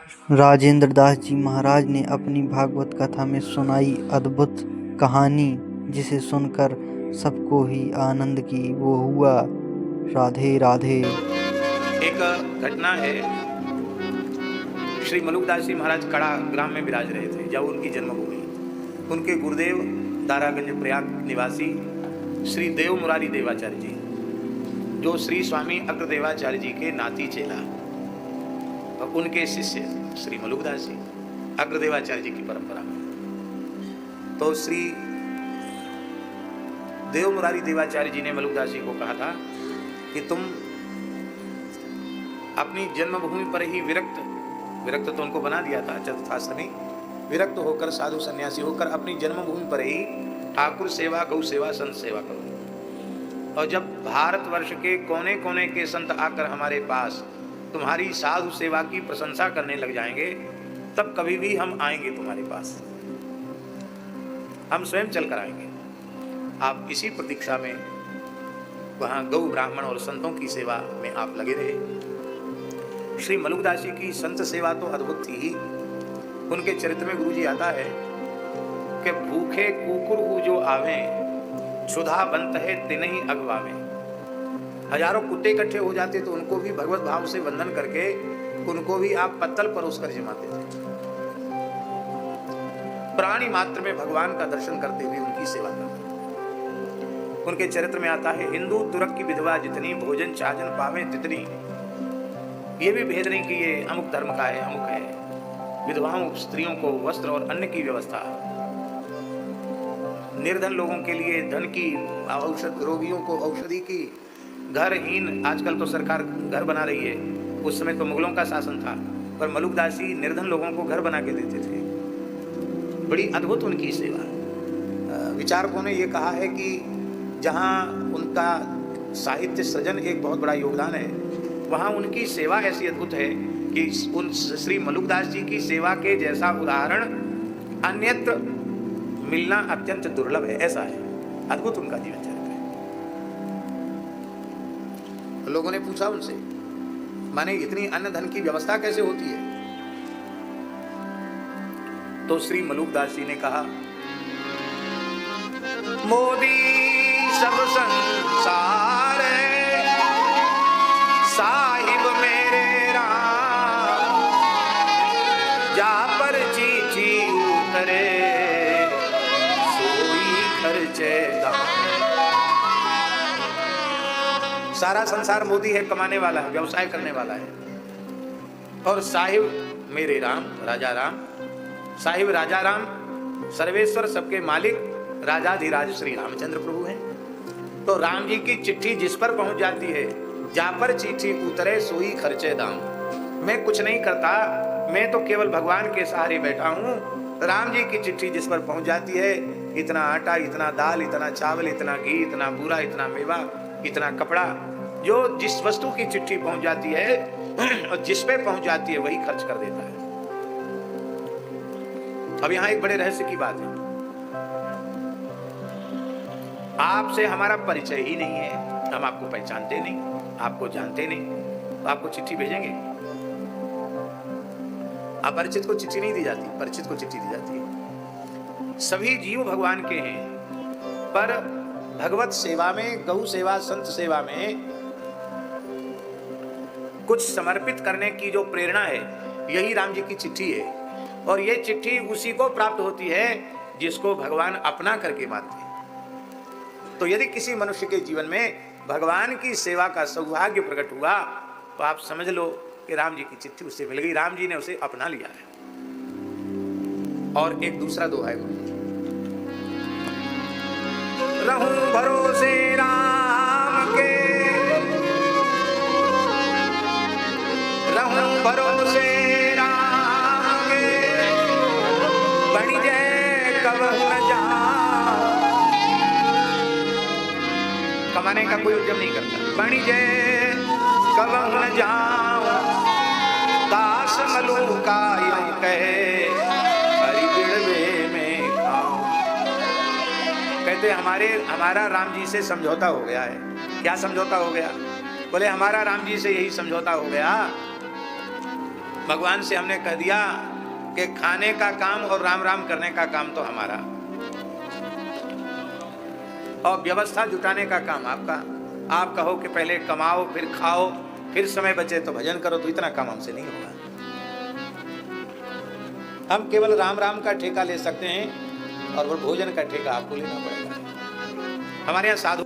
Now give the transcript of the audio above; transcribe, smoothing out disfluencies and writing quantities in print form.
राजेंद्र दास जी महाराज ने अपनी भागवत कथा में सुनाई अद्भुत कहानी, जिसे सुनकर सबको ही आनंद की वो हुआ। राधे राधे। एक घटना है। श्री मलुकदास जी महाराज कड़ा ग्राम में विराज रहे थे, जब उनकी जन्मभूमि। उनके गुरुदेव दारागंज प्रयाग निवासी श्री देव मुरारी देवाचार्य जी, जो श्री स्वामी अग्रदेवाचार्य जी के नाती चेला और उनके शिष्य श्री मलुकदास जी अग्रदेवाचार्य जी की परंपरा में। तो श्री देव मुरारी देवाचार्य जी ने मलुकदास जी को कहा था कि तुम अपनी जन्मभूमि पर ही विरक्त तो उनको बना दिया था चतुर्थाश्रमी, विरक्त होकर साधु सन्यासी होकर अपनी जन्मभूमि पर ही ठाकुर सेवा, गौ सेवा, संत सेवा करो। और जब भारतवर्ष के कोने कोने के संत आकर हमारे पास तुम्हारी साधु सेवा की प्रशंसा करने लग जाएंगे, तब कभी भी हम आएंगे तुम्हारे पास, हम स्वयं चल कर आएंगे। आप इसी प्रतीक्षा में वहां गौ, ब्राह्मण और संतों की सेवा में आप लगे रहे। श्री मलुकदास जी की संत सेवा तो अद्भुत थी ही। उनके चरित्र में गुरु जी आता है कि भूखे कुकुर हु जो आवे, क्षुधा बंत है तिनहि अगवावे। हजारों कुत्ते इकट्ठे हो जाते तो उनको भी भगवत भाव से वंदन करके उनको भी आप पत्तल परोस कर जमाते थे। प्राणी मात्र में भगवान का दर्शन करते हुए उनकी सेवा करते। उनके चरित्र में आता है, हिंदू तुरक की विधवा जितनी, भोजन चाजन पावे तितनी। ये भी भेद नहीं कि ये अमुक धर्म का है, अमुक है। विधवाओं स्त्रियों को वस्त्र और अन्न की व्यवस्था, निर्धन लोगों के लिए धन की, औषध रोगियों को औषधि की, घरहीन, आजकल तो सरकार घर बना रही है, उस समय तो मुगलों का शासन था, पर मलुकदास जी निर्धन लोगों को घर बना के देते थे। बड़ी अद्भुत उनकी सेवा। विचारकों ने ये कहा है कि जहाँ उनका साहित्य सृजन एक बहुत बड़ा योगदान है, वहाँ उनकी सेवा ऐसी अद्भुत है कि उन श्री मलुकदास जी की सेवा के जैसा उदाहरण अन्यत्र मिलना अत्यंत दुर्लभ है। ऐसा है, अद्भुत उनका जीवन चरित्र है। लोगों ने पूछा उनसे, माने इतनी अन्न धन की व्यवस्था कैसे होती है? तो श्री मलुकदास जी ने कहा, मोदी सब संसार साहिब मेरे राम, जा पर चीची उतरे सोई खर्चे दाम। सारा संसार मोदी है, कमाने वाला है, व्यवसाय करने वाला है, और साहिब मेरे राम, राजा राम, साहिब राजा राम, सर्वेश्वर सबके मालिक राजाधिराज श्री रामचंद्र प्रभु हैं। तो राम जी की चिट्ठी जिस पर पहुंच जाती है, जा पर चिट्ठी उतरे सोई खर्चे दाम। मैं कुछ नहीं करता, मैं तो केवल भगवान के सहारे बैठा हूं। राम जी की चिट्ठी जिस पर पहुंच जाती है, इतना आटा, इतना दाल, इतना चावल, इतना घी, इतना बूरा, इतना मेवा, इतना कपड़ा, जो जिस वस्तु की चिट्ठी पहुंच जाती है और जिस पे पहुंच जाती है वही खर्च कर देता है। अब यहां एक बड़े रहस्य की बात है। आपसे हमारा परिचय ही नहीं है, हम आपको पहचानते नहीं, आपको जानते नहीं, तो आपको चिट्ठी भेजेंगे? अपरिचित को चिट्ठी नहीं दी जाती, परिचित को चिट्ठी दी जाती है। सभी जीव भगवान के हैं, पर भगवत सेवा में, गौ सेवा, संत सेवा में कुछ समर्पित करने की जो प्रेरणा है, यही राम जी की चिट्ठी है। और ये चिट्ठी उसी को प्राप्त होती है जिसको भगवान अपना करके मानते हैं। तो यदि किसी मनुष्य के जीवन में भगवान की सेवा का सौभाग्य प्रकट हुआ, तो आप समझ लो कि राम जी की चिट्ठी उससे मिल गई, राम जी ने उसे अपना लिया है। और एक दूसरा दोहा है, रहूं भरोसे राम के, रहूं भरोसे राम के, बन जय कबहु न जा। कमाने का कोई उद्यम नहीं करता, बन जय कबहु न जाऊं, दास मलुका यूं कहे, हरि बिड़वे में खाऊं। कहते हमारा राम जी से समझौता हो गया है। क्या समझौता हो गया? बोले हमारा राम जी से यही समझौता हो गया भगवान से हमने कह दिया कि खाने का काम और राम राम करने का काम तो हमारा, और व्यवस्था जुटाने का काम आपका। आप कहो कि पहले कमाओ फिर खाओ फिर समय बचे तो भजन करो, तो इतना काम हमसे नहीं होगा। हम केवल राम राम का ठेका ले सकते हैं और वो भोजन का ठेका आपको लेना पड़ेगा। हमारे यहाँ साधु